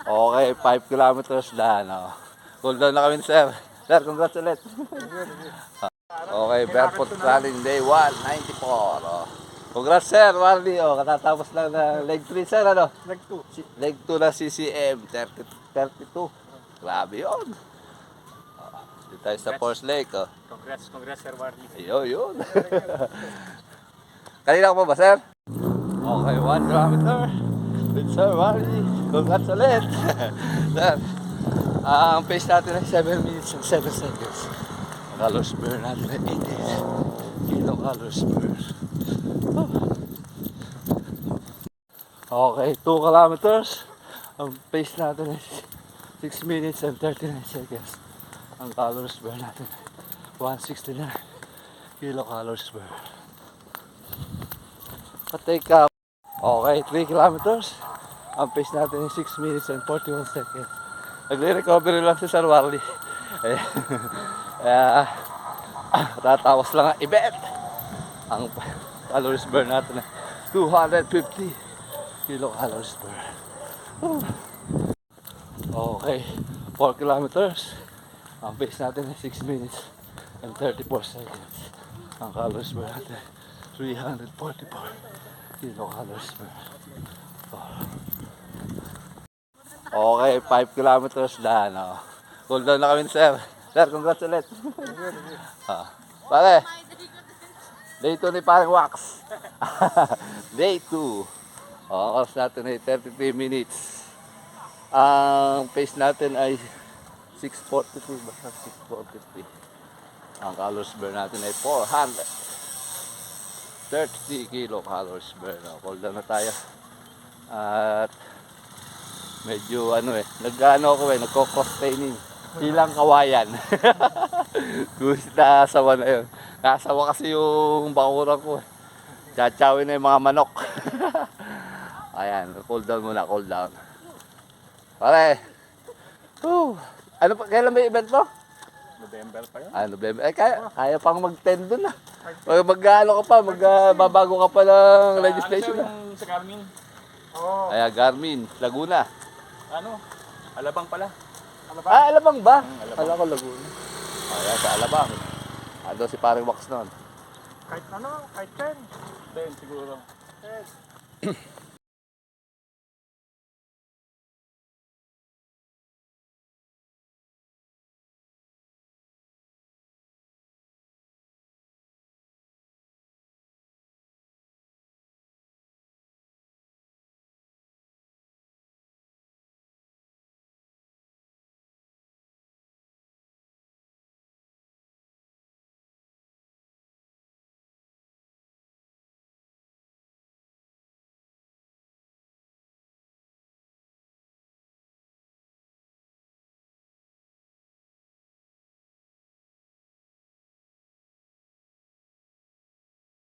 Okay, 5 kilometers na, no. Cool down na kami, sir. Sir, congrats ulit. Okay, barefoot running day 194. Oh. Congrats, sir, Warly. Oh, katatapos lang na leg 3, sir, ano? Leg 2. Leg 2 na CCM, 32. Grabe yun. Oh, dito tayo sa Force Lake, oh. Congrats, Sir Warly. Yun. Kanina ko pa ba, sir? Okay, 1 kilometer. With Sir Warly. Congrats ulit. Sir, ang pace natin ay 7 minutes and 7 seconds. Ang calories burn natin ay 18 kilocalories burn. Okay, 2 kilometers. Ang pace natin ay 6 minutes and 39 seconds. Ang calories burn natin ay 169 kilocalories burn. Patake up. Okay, 3 kilometers. Ang pace natin ay 6 minutes and 41 seconds. Nagre-recovery lang si Sir Warly. Kaya, tatawas lang ang event. Ang calories burn natin ay 250 kilocalories burn. Okay, 4 kilometers. Ang pace natin ay 6 minutes and 34 seconds. Ang calories burn natin ay 344 kilocalories burn. Okay, 5 kilometers na, no. Cool down na kami, sir. Sir, congrats ulit. Pare, day 2 ni parang wax. Day 2. Oras natin ay 33 minutes. Ang pace natin ay 6:43, basta 6:43. Ang calories burn natin ay 430 kilocalories burn. Cool down na tayo. At medyo nagko-cross training. Hilang kawayan. Gusto sawa na yun. Nasawa kasi yung bakuran ko. Tsawin na yung mga manok. Ayan, cool down muna, cool down. Pare. Ano pa, kailan may event mo? November pa yun. November. Kaya pang mag-10 doon na. Mag-ano ka pa, magbabago ka pa ng legislation. Yung sa Garmin. Oo. Kaya Garmin, Laguna. Ano? Alabang pala. Alabang ba? Alabang. Alam ko Laguna. Ayan, sa Alabang. Ando si paring wax noon. Kahit 10. 10 siguro. 10.